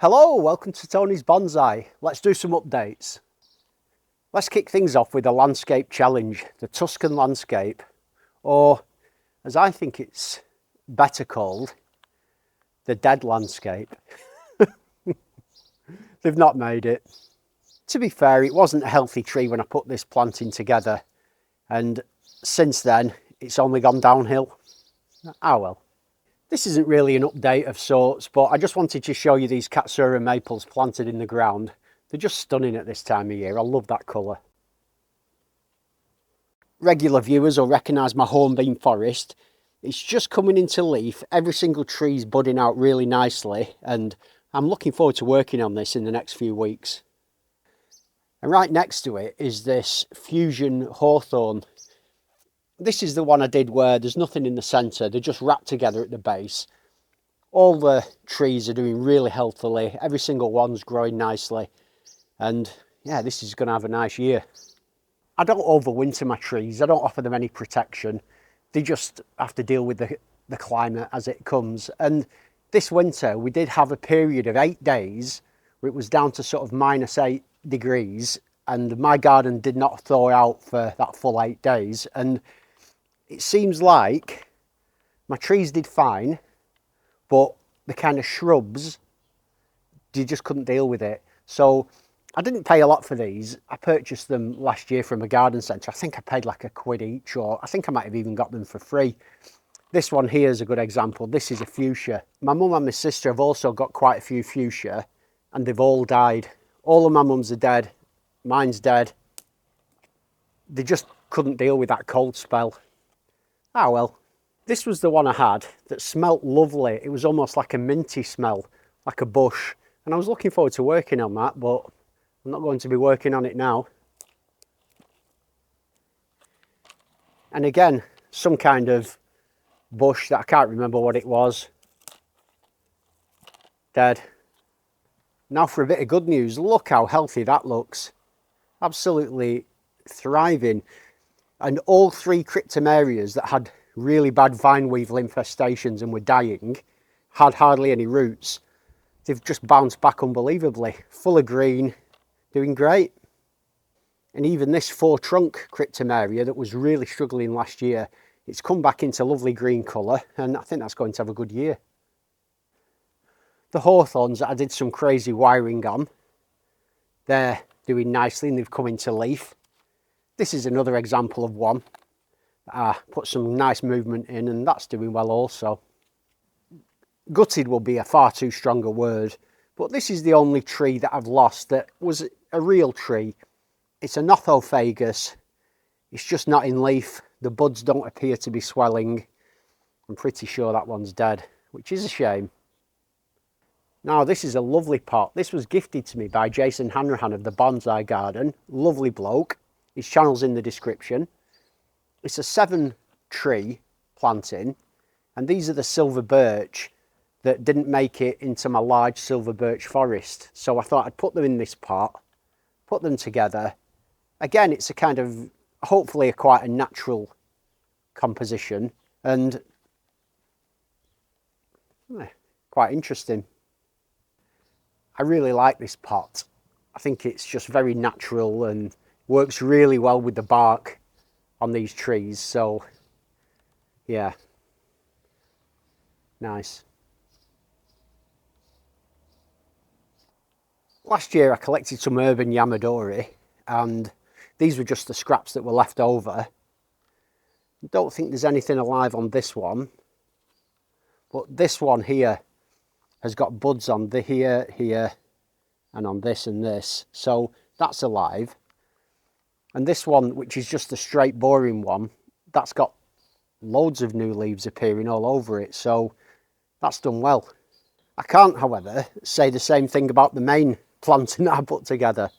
Hello, welcome to Tony's Bonsai. Let's do some updates. Let's kick things off with a landscape challenge, the Tuscan landscape, or as I think it's better called, the dead landscape. They've not made it. To be fair, it wasn't a healthy tree when I put this planting together, and since then it's only gone downhill. Ah well. This isn't really an update of sorts, but I just wanted to show you these Katsura maples planted in the ground. They're just stunning at this time of year. I love that colour. Regular viewers will recognise my hornbeam forest. It's just coming into leaf. Every single tree's budding out really nicely, and I'm looking forward to working on this in the next few weeks. And right next to it is this fusion hawthorn. This is the one I did where there's nothing in the centre, they're just wrapped together at the base. All the trees are doing really healthily, every single one's growing nicely, and yeah, this is going to have a nice year. I don't overwinter my trees, I don't offer them any protection, they just have to deal with the climate as it comes. And this winter we did have a period of 8 days where it was down to sort of -8 degrees, and my garden did not thaw out for that full 8 days, and it seems like my trees did fine, but the kind of shrubs, you just couldn't deal with it. So I didn't pay a lot for these. I purchased them last year from a garden centre. I think I paid like £1 each, or I think I might have even got them for free. This one here is a good example. This is a fuchsia. My mum and my sister have also got quite a few fuchsia, and they've all died. All of my mum's are dead. Mine's dead. They just couldn't deal with that cold spell. Ah well. This was the one I had that smelt lovely. It was almost like a minty smell, like a bush. And I was looking forward to working on that, but I'm not going to be working on it now. And again, some kind of bush that I can't remember what it was. Dead. Now for a bit of good news. Look how healthy that looks. Absolutely thriving. And all 3 cryptomerias that had really bad vine weevil infestations and were dying, had hardly any roots. They've just bounced back unbelievably. Full of green, doing great. And even this 4-trunk cryptomeria that was really struggling last year, it's come back into lovely green colour, and I think that's going to have a good year. The hawthorns that I did some crazy wiring on, they're doing nicely and they've come into leaf. This is another example of one. I put some nice movement in, and that's doing well also. Gutted will be a far too strong a word, but this is the only tree that I've lost that was a real tree. It's a Nothophagus. It's just not in leaf. The buds don't appear to be swelling. I'm pretty sure that one's dead, which is a shame. Now this is a lovely pot. This was gifted to me by Jason Hanrahan of the Bonsai Garden. Lovely bloke. His channel's in the description. It's a 7-tree planting, and these are the silver birch that didn't make it into my large silver birch forest. So I thought I'd put them in this pot, put them together. Again, it's a kind of, hopefully quite a natural composition, and quite interesting. I really like this pot. I think it's just very natural and works really well with the bark on these trees, so yeah, nice. Last year I collected some urban Yamadori, and these were just the scraps that were left over. Don't think there's anything alive on this one, but this one here has got buds on the here, and on this and this, so that's alive. And this one, which is just a straight boring one, that's got loads of new leaves appearing all over it, so that's done well. I can't, however, say the same thing about the main planting that I put together.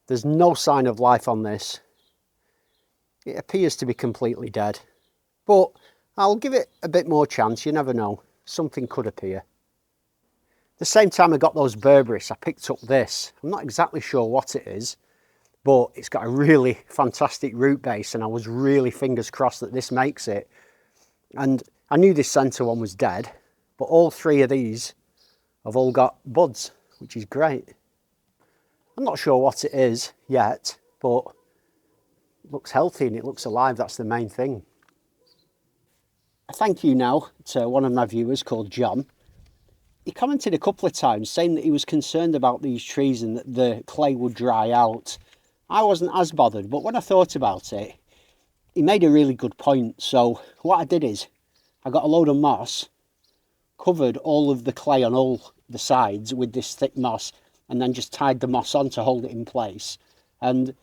There's no sign of life on this. It appears to be completely dead, but I'll give it a bit more chance. You never know, something could appear. The same time I got those berberis, I picked up this. I'm not exactly sure what it is, but it's got a really fantastic root base, and I was really fingers crossed that this makes it. And I knew this centre one was dead, but all 3 of these have all got buds, which is great. I'm not sure what it is yet, but it looks healthy and it looks alive. That's the main thing. A thank you now to one of my viewers called John. He commented a couple of times saying that he was concerned about these trees and that the clay would dry out. I wasn't as bothered, but when I thought about it, he made a really good point. So what I did is I got a load of moss, covered all of the clay on all the sides with this thick moss, and then just tied the moss on to hold it in place. And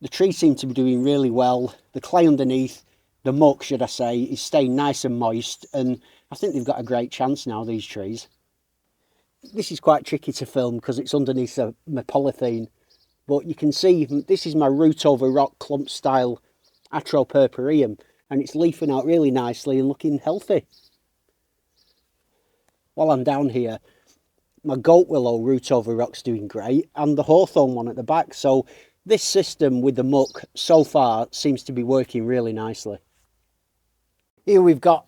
the trees seem to be doing really well. The clay underneath, the muck should I say, is staying nice and moist, and I think they've got a great chance now, these trees. This is quite tricky to film because it's underneath my polythene, but you can see this is my root over rock clump style Atropurpureum, and it's leafing out really nicely and looking healthy. While I'm down here, my goat willow root over rock's doing great, and the hawthorn one at the back. So this system with the muck so far seems to be working really nicely. Here we've got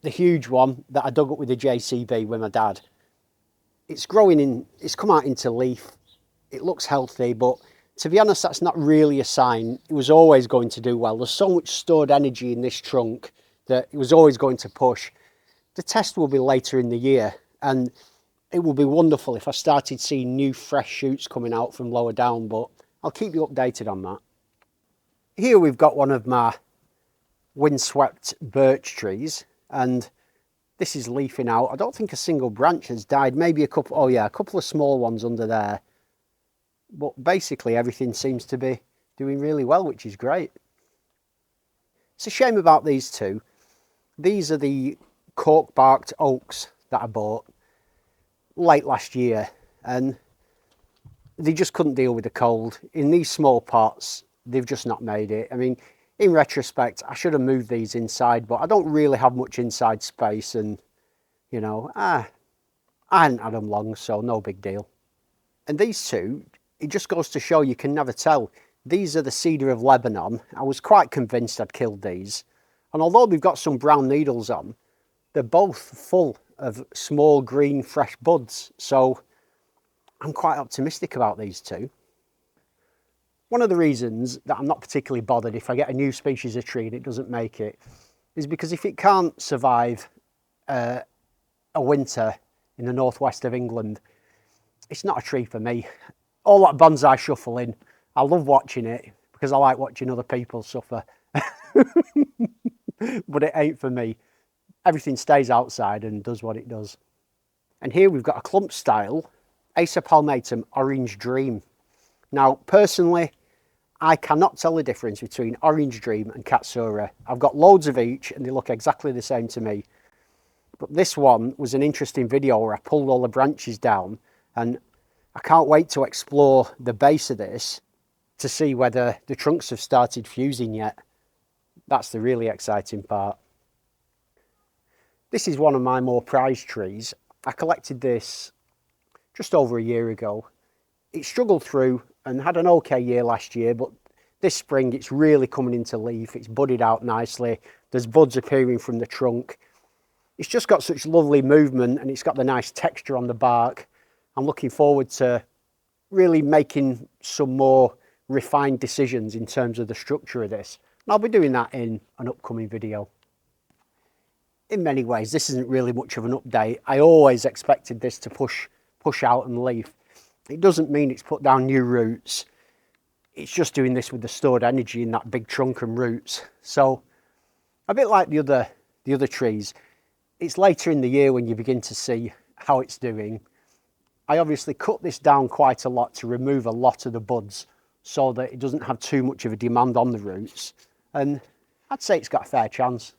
the huge one that I dug up with the JCB with my dad. It's growing in, it's come out into leaf. It looks healthy, but to be honest, that's not really a sign it was always going to do well. There's so much stored energy in this trunk that it was always going to push. The test will be later in the year, and it will be wonderful if I started seeing new fresh shoots coming out from lower down, but I'll keep you updated on that. Here we've got one of my windswept birch trees, and this is leafing out. I don't think a single branch has died, maybe a couple, oh yeah, a couple of small ones under there. But basically everything seems to be doing really well, which is great. It's a shame about these two. These are the cork-barked oaks that I bought late last year, and they just couldn't deal with the cold. In these small pots, they've just not made it. I mean, in retrospect, I should have moved these inside, but I don't really have much inside space, and, you know, I hadn't had them long, so no big deal. And these two, it just goes to show you can never tell. These are the cedar of Lebanon. I was quite convinced I'd killed these. And although they've got some brown needles on, they're both full of small green fresh buds. So I'm quite optimistic about these two. One of the reasons that I'm not particularly bothered if I get a new species of tree and it doesn't make it is because if it can't survive a winter in the northwest of England, it's not a tree for me. All that bonsai shuffling, I love watching it because I like watching other people suffer. But it ain't for me. Everything stays outside and does what it does. And here we've got a clump style Acer palmatum Orange Dream. Now, personally, I cannot tell the difference between Orange Dream and Katsura. I've got loads of each and they look exactly the same to me. But this one was an interesting video where I pulled all the branches down, and I can't wait to explore the base of this to see whether the trunks have started fusing yet. That's the really exciting part. This is one of my more prized trees. I collected this just over a year ago. It struggled through and had an okay year last year, but this spring it's really coming into leaf. It's budded out nicely. There's buds appearing from the trunk. It's just got such lovely movement and it's got the nice texture on the bark. I'm looking forward to really making some more refined decisions in terms of the structure of this. And I'll be doing that in an upcoming video. In many ways, this isn't really much of an update. I always expected this to push out and leaf. It doesn't mean it's put down new roots. It's just doing this with the stored energy in that big trunk and roots. So a bit like the other trees, it's later in the year when you begin to see how it's doing. I obviously cut this down quite a lot to remove a lot of the buds so that it doesn't have too much of a demand on the roots. And I'd say it's got a fair chance.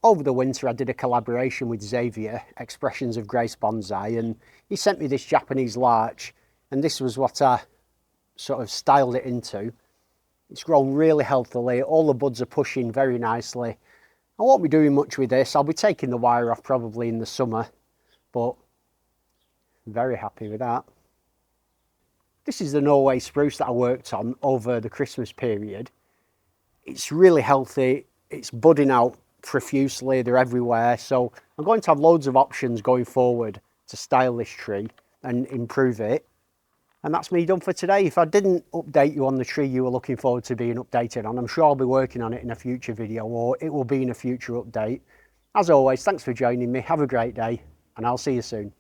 Over the winter, I did a collaboration with Xavier, Expressions of Grace Bonsai, and he sent me this Japanese larch, and this was what I sort of styled it into. It's grown really healthily. All the buds are pushing very nicely. I won't be doing much with this. I'll be taking the wire off probably in the summer, but I'm very happy with that. This is the Norway spruce that I worked on over the Christmas period. It's really healthy. It's budding out profusely, they're everywhere. So I'm going to have loads of options going forward to style this tree and improve it. And that's me done for today. If I didn't update you on the tree you were looking forward to being updated on, I'm sure I'll be working on it in a future video, or it will be in a future update. As always, thanks for joining me. Have a great day, and I'll see you soon.